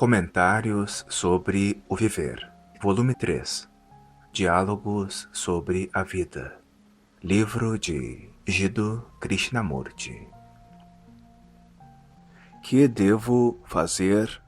Comentários sobre o Viver, Volume 3. Diálogos sobre a Vida. Livro de Jiddu Krishnamurti. Que devo fazer?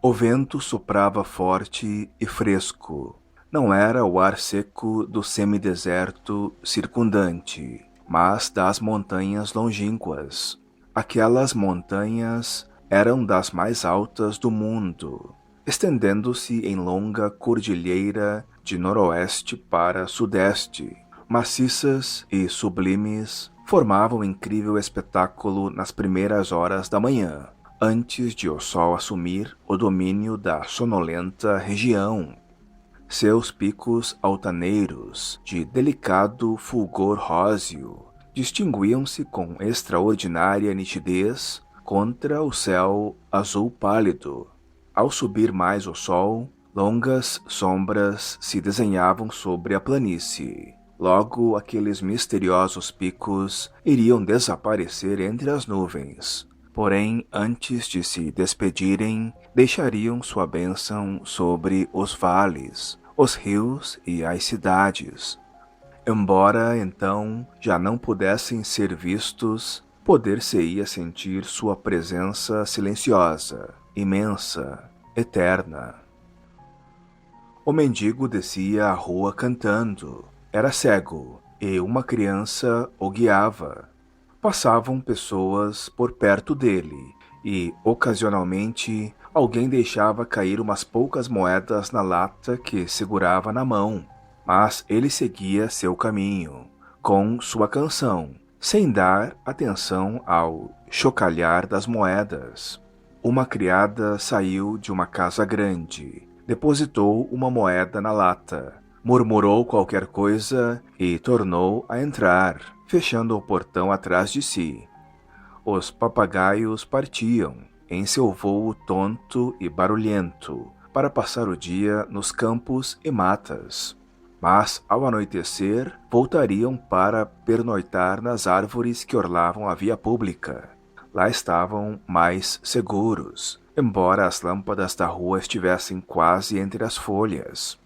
O vento soprava forte e fresco. Não era o ar seco do semideserto circundante, mas das montanhas longínquas. Aquelas montanhas eram das mais altas do mundo, estendendo-se em longa cordilheira de noroeste para sudeste. Maciças e sublimes, formavam um incrível espetáculo nas primeiras horas da manhã, antes de o sol assumir o domínio da sonolenta região. Seus picos altaneiros, de delicado fulgor róseo, distinguiam-se com extraordinária nitidez contra o céu azul pálido. Ao subir mais o sol, longas sombras se desenhavam sobre a planície. Logo, aqueles misteriosos picos iriam desaparecer entre as nuvens. Porém, antes de se despedirem, deixariam sua bênção sobre os vales, os rios e as cidades. Embora, então, já não pudessem ser vistos, poder-se-ia sentir sua presença silenciosa, imensa, eterna. O mendigo descia a rua cantando. Era cego, e uma criança o guiava. Passavam pessoas por perto dele, e, ocasionalmente, alguém deixava cair umas poucas moedas na lata que segurava na mão. Mas ele seguia seu caminho, com sua canção, sem dar atenção ao chocalhar das moedas. Uma criada saiu de uma casa grande, depositou uma moeda na lata, murmurou qualquer coisa e tornou a entrar, fechando o portão atrás de si. Os papagaios partiam, em seu vôo tonto e barulhento, para passar o dia nos campos e matas. Mas, ao anoitecer, voltariam para pernoitar nas árvores que orlavam a via pública. Lá estavam mais seguros, embora as lâmpadas da rua estivessem quase entre as folhas.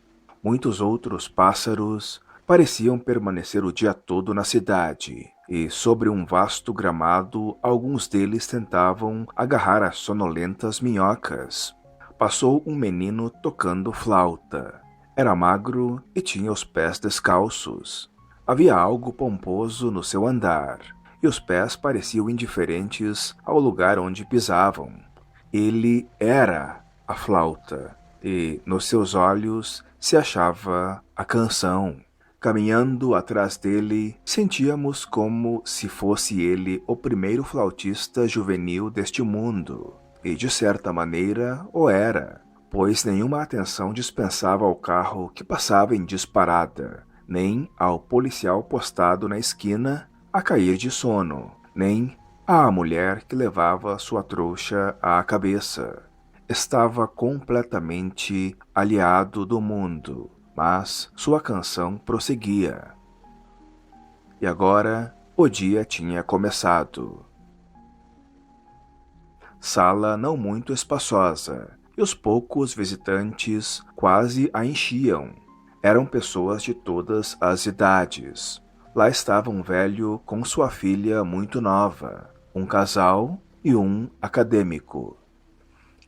Muitos outros pássaros pareciam permanecer o dia todo na cidade, e sobre um vasto gramado alguns deles tentavam agarrar as sonolentas minhocas. Passou um menino tocando flauta. Era magro e tinha os pés descalços. Havia algo pomposo no seu andar, e os pés pareciam indiferentes ao lugar onde pisavam. Ele era a flauta, e nos seus olhos se achava a canção. Caminhando atrás dele, sentíamos como se fosse ele o primeiro flautista juvenil deste mundo, e de certa maneira o era, pois nenhuma atenção dispensava ao carro que passava em disparada, nem ao policial postado na esquina a cair de sono, nem à mulher que levava sua trouxa à cabeça. Estava completamente aliado do mundo, mas sua canção prosseguia. E agora o dia tinha começado. Sala não muito espaçosa, e os poucos visitantes quase a enchiam. Eram pessoas de todas as idades. Lá estava um velho com sua filha muito nova, um casal e um acadêmico.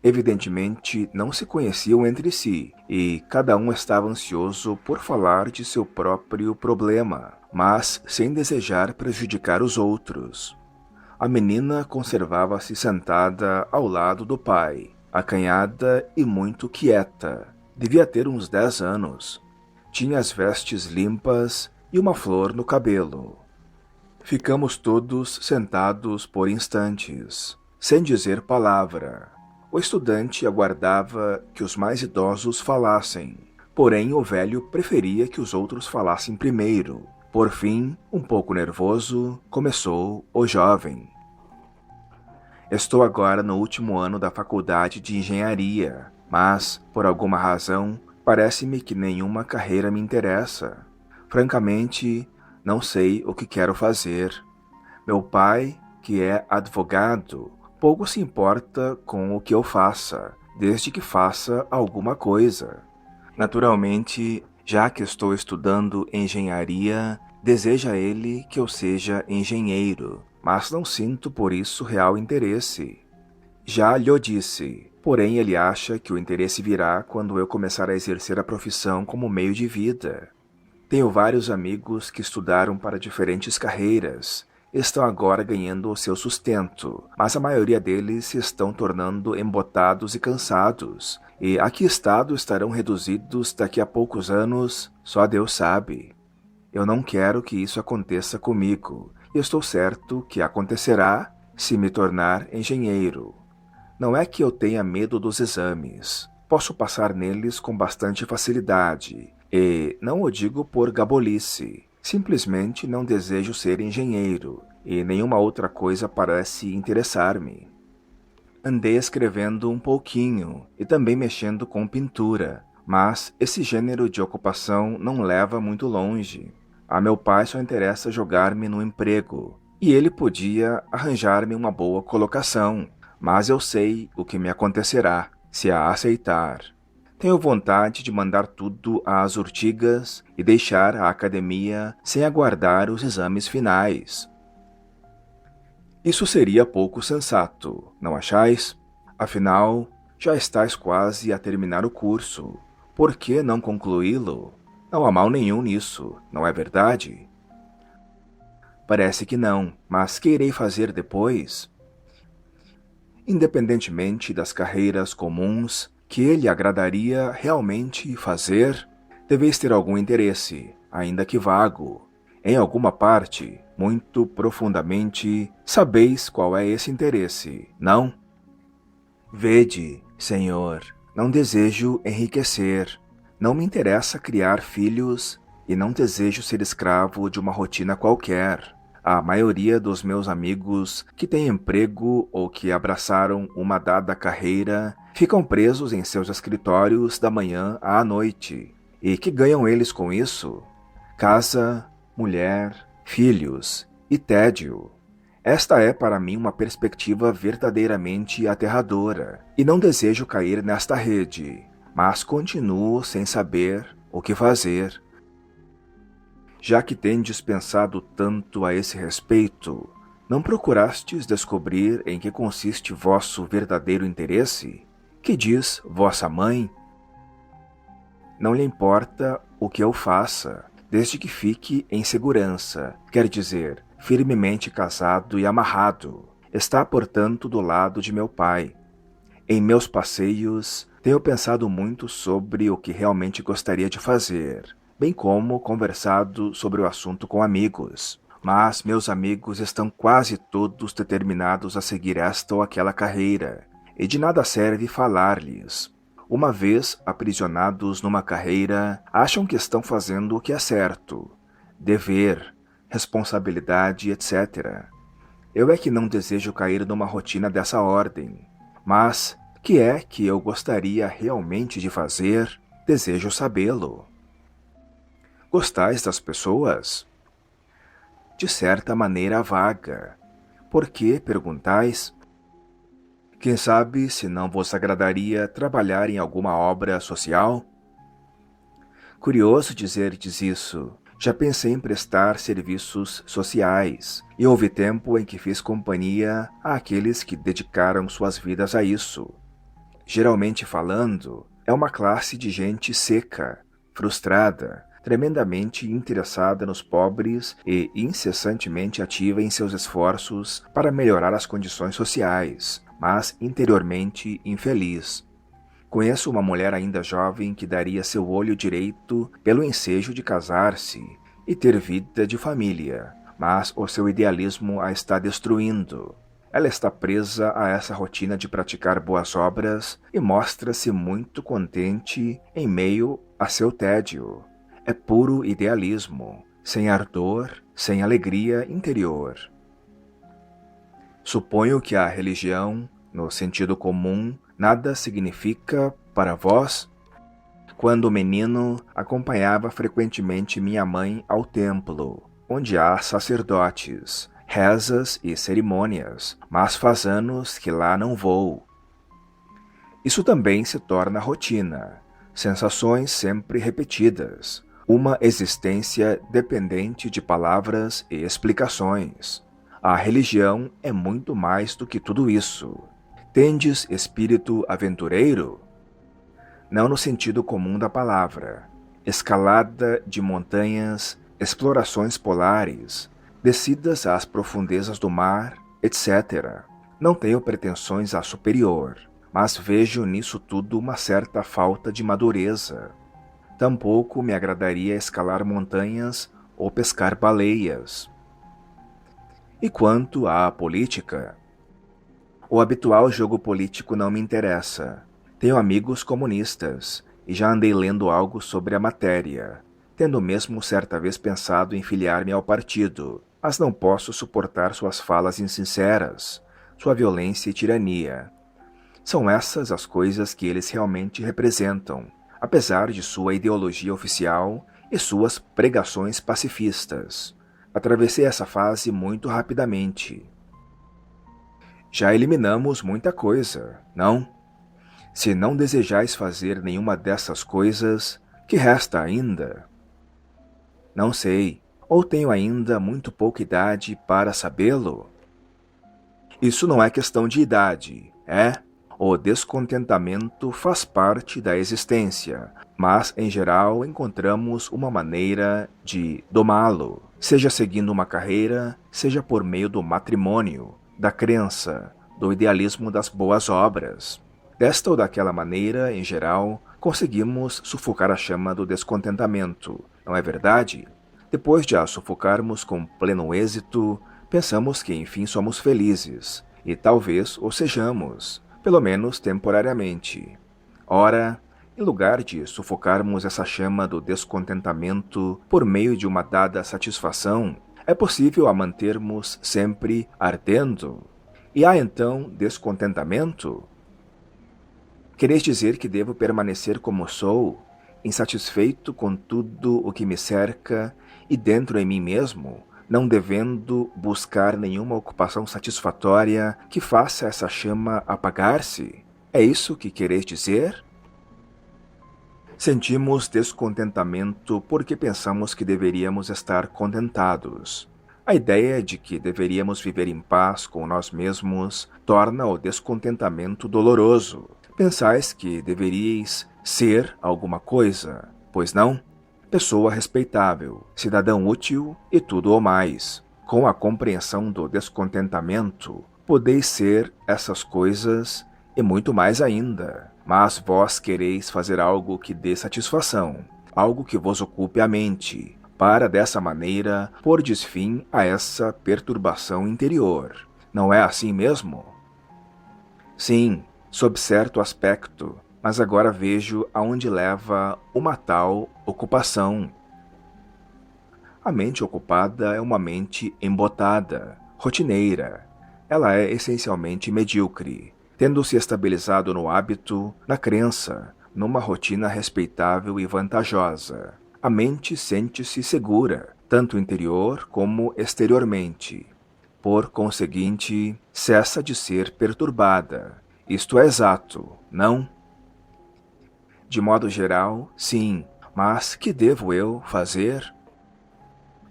Evidentemente, não se conheciam entre si, e cada um estava ansioso por falar de seu próprio problema, mas sem desejar prejudicar os outros. A menina conservava-se sentada ao lado do pai, acanhada e muito quieta. Devia ter uns 10 anos. Tinha as vestes limpas e uma flor no cabelo. Ficamos todos sentados por instantes, sem dizer palavra. O estudante aguardava que os mais idosos falassem, porém o velho preferia que os outros falassem primeiro. Por fim, um pouco nervoso, começou o jovem. Estou agora no último ano da faculdade de engenharia, mas, por alguma razão, parece-me que nenhuma carreira me interessa. Francamente, não sei o que quero fazer. Meu pai, que é advogado, pouco se importa com o que eu faça, desde que faça alguma coisa. Naturalmente, já que estou estudando engenharia, deseja ele que eu seja engenheiro, mas não sinto por isso real interesse. Já lhe disse, porém ele acha que o interesse virá quando eu começar a exercer a profissão como meio de vida. Tenho vários amigos que estudaram para diferentes carreiras, estão agora ganhando o seu sustento, mas a maioria deles se estão tornando embotados e cansados, e a que estado estarão reduzidos daqui a poucos anos, só Deus sabe. Eu não quero que isso aconteça comigo, e estou certo que acontecerá se me tornar engenheiro. Não é que eu tenha medo dos exames, posso passar neles com bastante facilidade, e não o digo por gabolice. Simplesmente não desejo ser engenheiro, e nenhuma outra coisa parece interessar-me. Andei escrevendo um pouquinho, e também mexendo com pintura, mas esse gênero de ocupação não leva muito longe. A meu pai só interessa jogar-me no emprego, e ele podia arranjar-me uma boa colocação, mas eu sei o que me acontecerá, se a aceitar. Tenho vontade de mandar tudo às urtigas e deixar a academia sem aguardar os exames finais. Isso seria pouco sensato, não achais? Afinal, já estáis quase a terminar o curso. Por que não concluí-lo? Não há mal nenhum nisso, não é verdade? Parece que não, mas que irei fazer depois? Independentemente das carreiras comuns, que lhe agradaria realmente fazer, deveis ter algum interesse, ainda que vago. Em alguma parte, muito profundamente, sabeis qual é esse interesse, não? Vede, Senhor, não desejo enriquecer, não me interessa criar filhos e não desejo ser escravo de uma rotina qualquer. A maioria dos meus amigos que têm emprego ou que abraçaram uma dada carreira ficam presos em seus escritórios da manhã à noite. E que ganham eles com isso? Casa, mulher, filhos e tédio. Esta é para mim uma perspectiva verdadeiramente aterradora, e não desejo cair nesta rede, mas continuo sem saber o que fazer. Já que tendes pensado tanto a esse respeito, não procurastes descobrir em que consiste vosso verdadeiro interesse? Que diz vossa mãe? Não lhe importa o que eu faça, desde que fique em segurança, quer dizer, firmemente casado e amarrado. Está, portanto, do lado de meu pai. Em meus passeios, tenho pensado muito sobre o que realmente gostaria de fazer, bem como conversado sobre o assunto com amigos. Mas meus amigos estão quase todos determinados a seguir esta ou aquela carreira, e de nada serve falar-lhes. Uma vez aprisionados numa carreira, acham que estão fazendo o que é certo, dever, responsabilidade, etc. Eu é que não desejo cair numa rotina dessa ordem, mas que é que eu gostaria realmente de fazer, desejo sabê-lo. Gostais das pessoas? De certa maneira vaga. Por que, perguntais? Quem sabe se não vos agradaria trabalhar em alguma obra social? Curioso dizer-lhes isso. Já pensei em prestar serviços sociais, e houve tempo em que fiz companhia àqueles que dedicaram suas vidas a isso. Geralmente falando, é uma classe de gente seca, frustrada, tremendamente interessada nos pobres e incessantemente ativa em seus esforços para melhorar as condições sociais, mas interiormente infeliz. Conheço uma mulher ainda jovem que daria seu olho direito pelo ensejo de casar-se e ter vida de família, mas o seu idealismo a está destruindo. Ela está presa a essa rotina de praticar boas obras e mostra-se muito contente em meio a seu tédio. É puro idealismo, sem ardor, sem alegria interior. Suponho que a religião, no sentido comum, nada significa para vós? Quando menino, acompanhava frequentemente minha mãe ao templo, onde há sacerdotes, rezas e cerimônias, mas faz anos que lá não vou. Isso também se torna rotina, sensações sempre repetidas, uma existência dependente de palavras e explicações. A religião é muito mais do que tudo isso. Tendes espírito aventureiro? Não no sentido comum da palavra. Escalada de montanhas, explorações polares, descidas às profundezas do mar, etc. Não tenho pretensões a superior, mas vejo nisso tudo uma certa falta de madureza. Tampouco me agradaria escalar montanhas ou pescar baleias. E quanto à política? O habitual jogo político não me interessa. Tenho amigos comunistas e já andei lendo algo sobre a matéria, tendo mesmo certa vez pensado em filiar-me ao partido, mas não posso suportar suas falas insinceras, sua violência e tirania. São essas as coisas que eles realmente representam, apesar de sua ideologia oficial e suas pregações pacifistas. Atravessei essa fase muito rapidamente. Já eliminamos muita coisa, não? Se não desejais fazer nenhuma dessas coisas, que resta ainda? Não sei, ou tenho ainda muito pouca idade para sabê-lo? Isso não é questão de idade, é? O descontentamento faz parte da existência, mas em geral encontramos uma maneira de domá-lo, seja seguindo uma carreira, seja por meio do matrimônio, da crença, do idealismo das boas obras. Desta ou daquela maneira, em geral, conseguimos sufocar a chama do descontentamento, não é verdade? Depois de a sufocarmos com pleno êxito, pensamos que enfim somos felizes, e talvez o sejamos, pelo menos temporariamente. Ora, em lugar de sufocarmos essa chama do descontentamento por meio de uma dada satisfação, é possível a mantermos sempre ardendo. E há então descontentamento? Quereis dizer que devo permanecer como sou, insatisfeito com tudo o que me cerca e dentro em mim mesmo, não devendo buscar nenhuma ocupação satisfatória que faça essa chama apagar-se? É isso que quereis dizer? Sentimos descontentamento porque pensamos que deveríamos estar contentados. A ideia de que deveríamos viver em paz com nós mesmos torna o descontentamento doloroso. Pensais que deveríeis ser alguma coisa, pois não? Pessoa respeitável, cidadão útil e tudo o mais. Com a compreensão do descontentamento, podeis ser essas coisas e muito mais ainda. Mas vós quereis fazer algo que dê satisfação, algo que vos ocupe a mente, para dessa maneira pordes fim a essa perturbação interior. Não é assim mesmo? Sim, sob certo aspecto, mas agora vejo aonde leva uma tal ocupação. A mente ocupada é uma mente embotada, rotineira. Ela é essencialmente medíocre, tendo-se estabilizado no hábito, na crença, numa rotina respeitável e vantajosa. A mente sente-se segura, tanto interior como exteriormente. Por conseguinte, cessa de ser perturbada. Isto é exato, não? De modo geral, sim, mas que devo eu fazer?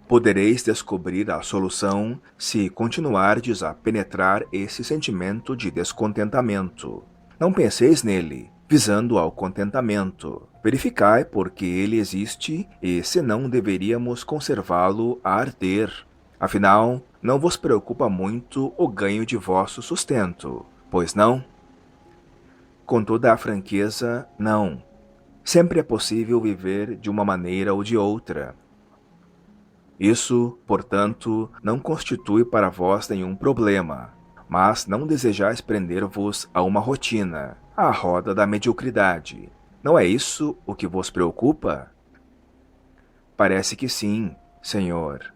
Podereis descobrir a solução se continuardes a penetrar esse sentimento de descontentamento. Não penseis nele, visando ao contentamento. Verificai porque ele existe e se não deveríamos conservá-lo a arder. Afinal, não vos preocupa muito o ganho de vosso sustento, pois não? Com toda a franqueza, não. Sempre é possível viver de uma maneira ou de outra. Isso, portanto, não constitui para vós nenhum problema, mas não desejais prender-vos a uma rotina, à roda da mediocridade. Não é isso o que vos preocupa? Parece que sim, Senhor.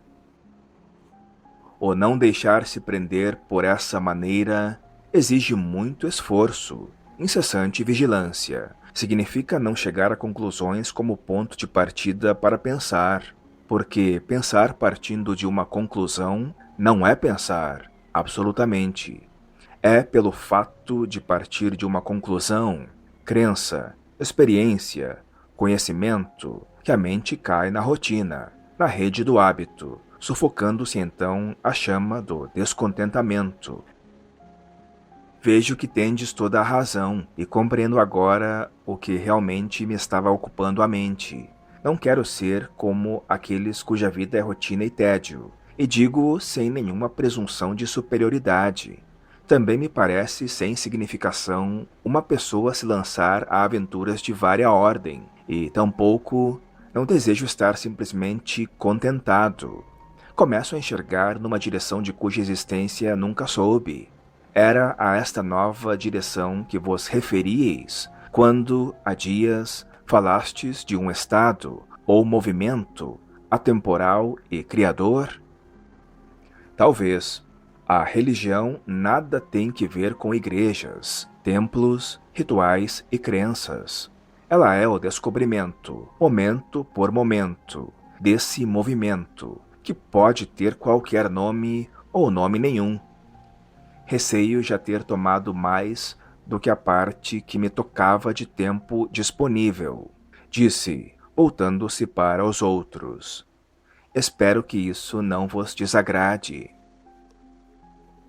O não deixar-se prender por essa maneira exige muito esforço, incessante vigilância. Significa não chegar a conclusões como ponto de partida para pensar, porque pensar partindo de uma conclusão Não é pensar, absolutamente. É pelo fato de partir de uma conclusão, crença, experiência, conhecimento, que a mente cai na rotina, na rede do hábito, sufocando-se então a chama do descontentamento. Vejo que tendes toda a razão e compreendo agora o que realmente me estava ocupando a mente. Não quero ser como aqueles cuja vida é rotina e tédio, e digo sem nenhuma presunção de superioridade. Também me parece sem significação uma pessoa se lançar a aventuras de vária ordem, e tampouco não desejo estar simplesmente contentado. Começo a enxergar numa direção de cuja existência nunca soube. Era a esta nova direção que vos referíeis quando, há dias, falastes de um estado ou movimento atemporal e criador? Talvez. A religião nada tem que ver com igrejas, templos, rituais e crenças. Ela é o descobrimento, momento por momento, desse movimento, que pode ter qualquer nome ou nome nenhum. Receio já ter tomado mais do que a parte que me tocava de tempo disponível, disse, voltando-se para os outros. Espero que isso não vos desagrade.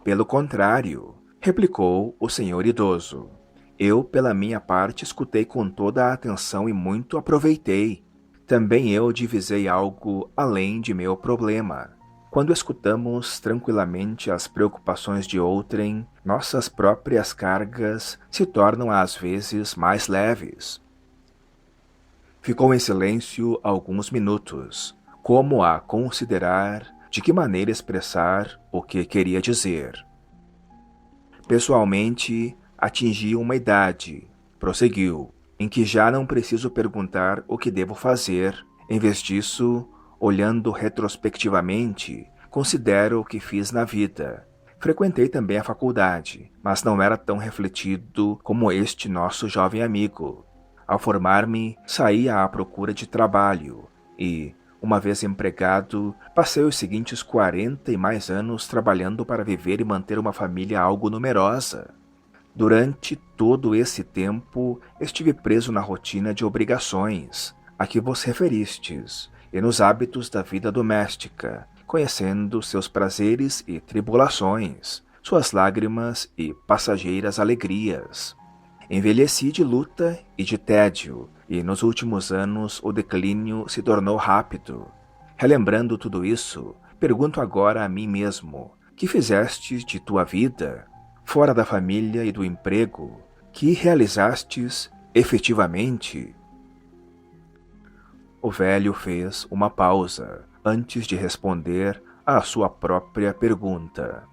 Pelo contrário, replicou o senhor idoso. Eu, pela minha parte, escutei com toda a atenção e muito aproveitei. Também eu divisei algo além de meu problema. Quando escutamos tranquilamente as preocupações de outrem, nossas próprias cargas se tornam às vezes mais leves. Ficou em silêncio alguns minutos, como a considerar de que maneira expressar o que queria dizer. Pessoalmente, atingi uma idade, prosseguiu, em que já não preciso perguntar o que devo fazer. Em vez disso, olhando retrospectivamente, considero o que fiz na vida. Frequentei também a faculdade, mas não era tão refletido como este nosso jovem amigo. Ao formar-me, saí à procura de trabalho e, uma vez empregado, passei os seguintes 40 e mais anos trabalhando para viver e manter uma família algo numerosa. Durante todo esse tempo, estive preso na rotina de obrigações, a que vos referistes, e nos hábitos da vida doméstica, conhecendo seus prazeres e tribulações, suas lágrimas e passageiras alegrias. Envelheci de luta e de tédio, e nos últimos anos o declínio se tornou rápido. Relembrando tudo isso, pergunto agora a mim mesmo, que fizestes de tua vida, fora da família e do emprego, que realizastes efetivamente? O velho fez uma pausa antes de responder à sua própria pergunta.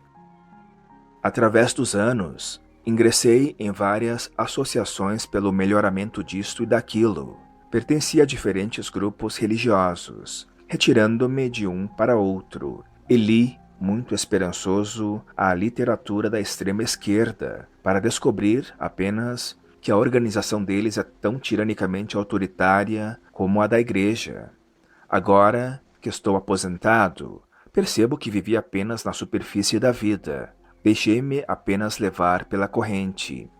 Através dos anos, ingressei em várias associações pelo melhoramento disto e daquilo. Pertencia a diferentes grupos religiosos, retirando-me de um para outro, e li, muito esperançoso, a literatura da extrema esquerda, para descobrir apenas que a organização deles é tão tiranicamente autoritária como a da igreja. Agora que estou aposentado, percebo que vivi apenas na superfície da vida. Deixei-me apenas levar pela corrente.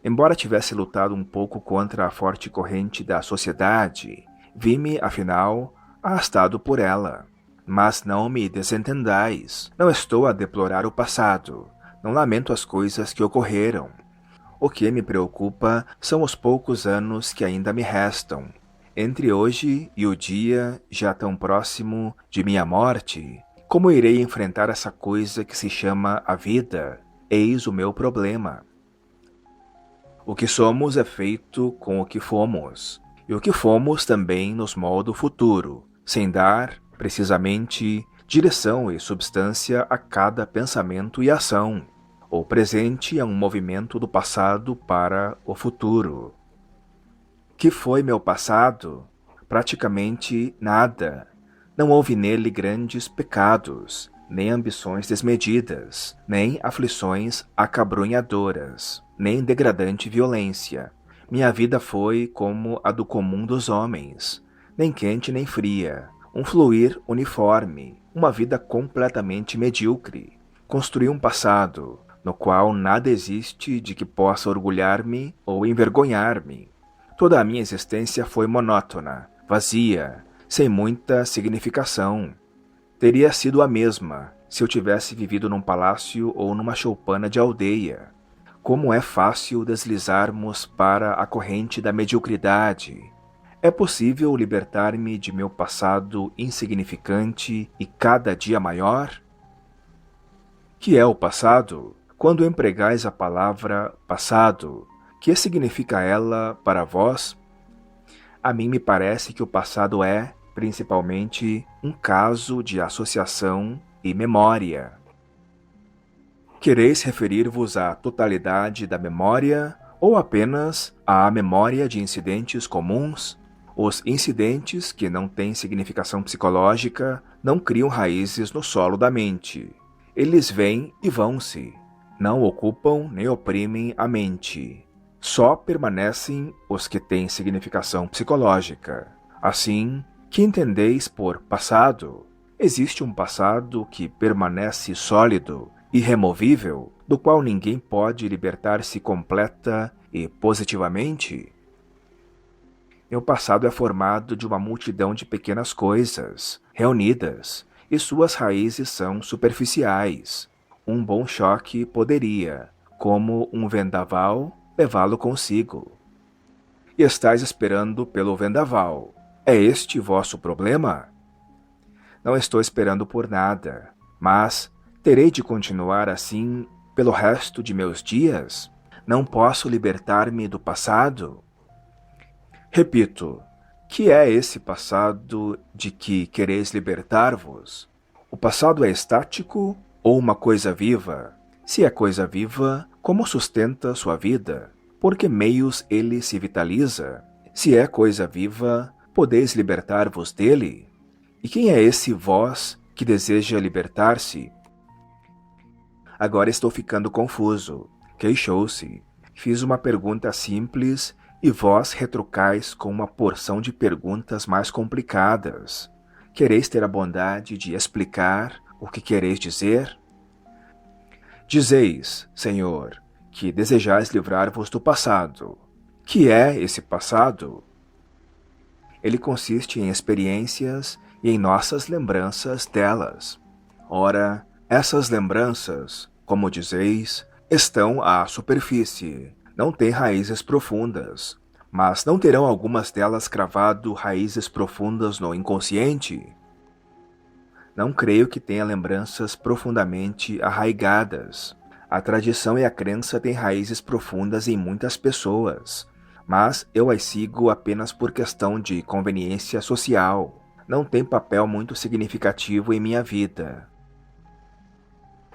Embora tivesse lutado um pouco contra a forte corrente da sociedade, vi-me, afinal, arrastado por ela. Mas não me desentendais. Não estou a deplorar o passado. Não lamento as coisas que ocorreram. O que me preocupa são os poucos anos que ainda me restam. Entre hoje e o dia já tão próximo de minha morte, como irei enfrentar essa coisa que se chama a vida? Eis o meu problema. O que somos é feito com o que fomos, e o que fomos também nos molda o futuro, sem dar, precisamente, direção e substância a cada pensamento e ação. O presente é um movimento do passado para o futuro. Que foi meu passado? Praticamente nada. Não houve nele grandes pecados, nem ambições desmedidas, nem aflições acabrunhadoras, nem degradante violência. Minha vida foi como a do comum dos homens, nem quente nem fria, um fluir uniforme, uma vida completamente medíocre. Construí um passado no qual nada existe de que possa orgulhar-me ou envergonhar-me. Toda a minha existência foi monótona, vazia, sem muita significação. Teria sido a mesma se eu tivesse vivido num palácio ou numa choupana de aldeia. Como é fácil deslizarmos para a corrente da mediocridade. É possível libertar-me de meu passado insignificante e cada dia maior? Que é o passado? Quando empregais a palavra passado, que significa ela para vós? A mim me parece que o passado é, principalmente, um caso de associação e memória. Quereis referir-vos à totalidade da memória ou apenas à memória de incidentes comuns? Os incidentes que não têm significação psicológica não criam raízes no solo da mente. Eles vêm e vão-se. Não ocupam nem oprimem a mente. Só permanecem os que têm significação psicológica. Assim, que entendeis por passado? Existe um passado que permanece sólido, irremovível, do qual ninguém pode libertar-se completa e positivamente? Meu passado é formado de uma multidão de pequenas coisas, reunidas, e suas raízes são superficiais. Um bom choque poderia, como um vendaval, levá-lo consigo. E estáis esperando pelo vendaval. É este vosso problema? Não estou esperando por nada, mas terei de continuar assim pelo resto de meus dias? Não posso libertar-me do passado? Repito, que é esse passado de que quereis libertar-vos? O passado é estático ou uma coisa viva? Se é coisa viva, como sustenta sua vida? Por que meios ele se vitaliza? Se é coisa viva, podeis libertar-vos dele? E quem é esse vós que deseja libertar-se? Agora estou ficando confuso. Queixou-se. Fiz uma pergunta simples e vós retrucais com uma porção de perguntas mais complicadas. Quereis ter a bondade de explicar o que quereis dizer? Dizeis, Senhor, que desejais livrar-vos do passado. Que é esse passado? Ele consiste em experiências e em nossas lembranças delas. Ora, essas lembranças, como dizeis, estão à superfície, não têm raízes profundas, mas não terão algumas delas cravado raízes profundas no inconsciente? Não creio que tenha lembranças profundamente arraigadas. A tradição e a crença têm raízes profundas em muitas pessoas, mas eu as sigo apenas por questão de conveniência social. Não tem papel muito significativo em minha vida.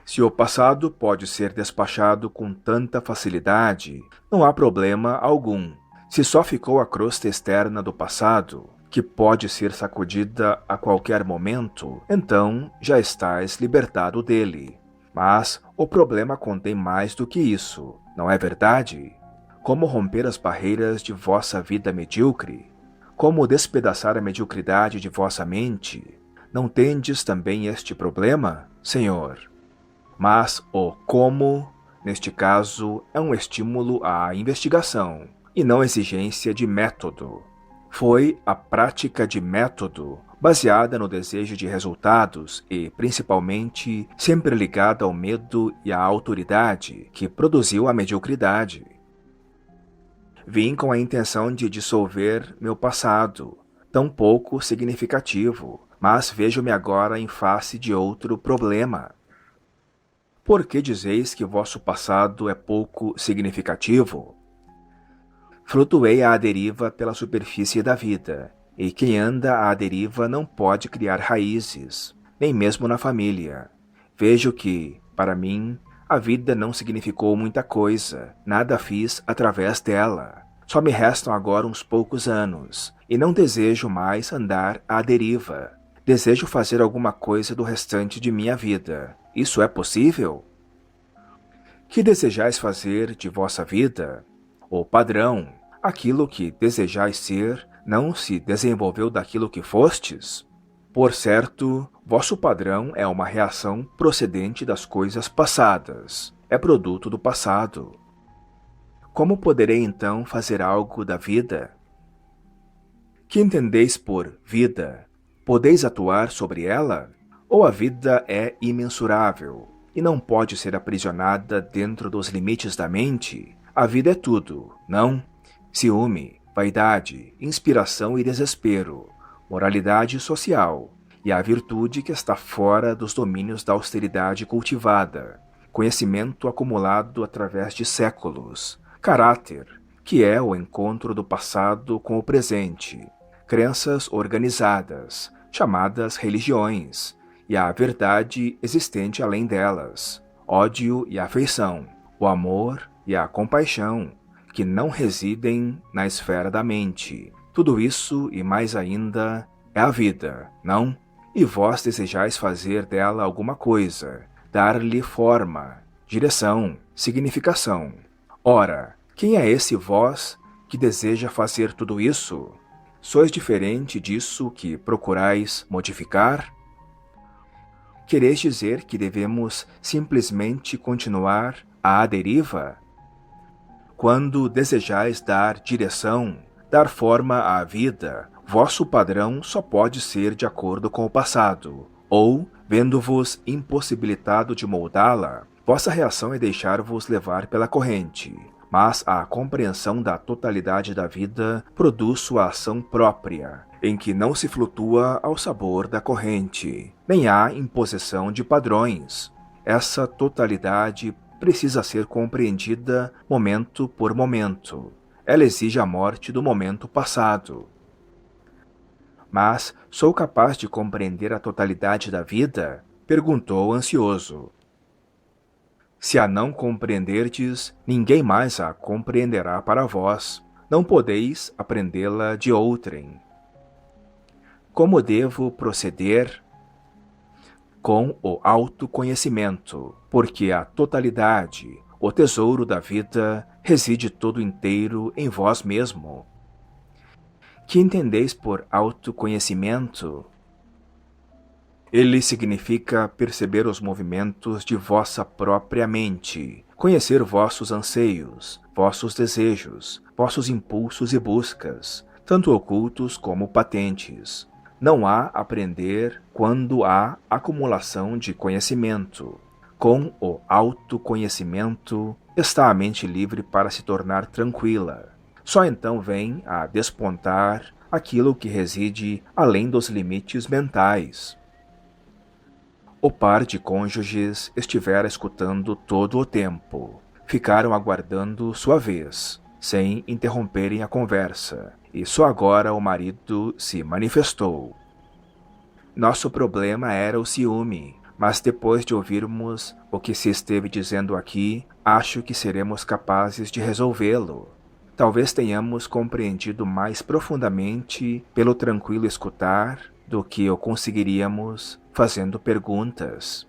Se o passado pode ser despachado com tanta facilidade, não há problema algum. Se só ficou a crosta externa do passado, que pode ser sacudida a qualquer momento, então já estás libertado dele. Mas o problema contém mais do que isso, não é verdade? Como romper as barreiras de vossa vida medíocre? Como despedaçar a mediocridade de vossa mente? Não tendes também este problema, Senhor? Mas o como, neste caso, é um estímulo à investigação, e não exigência de método. Foi a prática de método, baseada no desejo de resultados e, principalmente, sempre ligada ao medo e à autoridade, que produziu a mediocridade. Vim com a intenção de dissolver meu passado, tão pouco significativo, mas vejo-me agora em face de outro problema. Por que dizeis que vosso passado é pouco significativo? Flutuei à deriva pela superfície da vida, e quem anda à deriva não pode criar raízes, nem mesmo na família. Vejo que, para mim, a vida não significou muita coisa, nada fiz através dela. Só me restam agora uns poucos anos, e não desejo mais andar à deriva. Desejo fazer alguma coisa do restante de minha vida. Isso é possível? Que desejais fazer de vossa vida? O padrão, aquilo que desejais ser, não se desenvolveu daquilo que fostes? Por certo, vosso padrão é uma reação procedente das coisas passadas, é produto do passado. Como poderei então fazer algo da vida? Que entendeis por vida? Podeis atuar sobre ela? Ou a vida é imensurável e não pode ser aprisionada dentro dos limites da mente? A vida é tudo, não? Ciúme, vaidade, inspiração e desespero, moralidade social e a virtude que está fora dos domínios da austeridade cultivada, conhecimento acumulado através de séculos, caráter, que é o encontro do passado com o presente, crenças organizadas, chamadas religiões, e a verdade existente além delas, ódio e afeição, o amor e a compaixão, que não residem na esfera da mente. Tudo isso e mais ainda é a vida, não? E vós desejais fazer dela alguma coisa, dar-lhe forma, direção, significação. Ora, quem é esse vós que deseja fazer tudo isso? Sois diferente disso que procurais modificar? Quereis dizer que devemos simplesmente continuar à deriva? Quando desejais dar direção, dar forma à vida, vosso padrão só pode ser de acordo com o passado, ou, vendo-vos impossibilitado de moldá-la, vossa reação é deixar-vos levar pela corrente. Mas a compreensão da totalidade da vida produz sua ação própria, em que não se flutua ao sabor da corrente, nem há imposição de padrões. Essa totalidade precisa ser compreendida momento por momento. Ela exige a morte do momento passado. Mas sou capaz de compreender a totalidade da vida? Perguntou ansioso. Se a não compreenderdes, ninguém mais a compreenderá para vós. Não podeis aprendê-la de outrem. Como devo proceder? Com o autoconhecimento, porque a totalidade, o tesouro da vida, reside todo inteiro em vós mesmo. Que entendeis por autoconhecimento? Ele significa perceber os movimentos de vossa própria mente, conhecer vossos anseios, vossos desejos, vossos impulsos e buscas, tanto ocultos como patentes. Não há aprender quando há acumulação de conhecimento. Com o autoconhecimento, está a mente livre para se tornar tranquila. Só então vem a despontar aquilo que reside além dos limites mentais. O par de cônjuges estivera escutando todo o tempo. Ficaram aguardando sua vez, sem interromperem a conversa, e só agora o marido se manifestou. Nosso problema era o ciúme, mas depois de ouvirmos o que se esteve dizendo aqui, acho que seremos capazes de resolvê-lo. Talvez tenhamos compreendido mais profundamente pelo tranquilo escutar do que o conseguiríamos fazendo perguntas.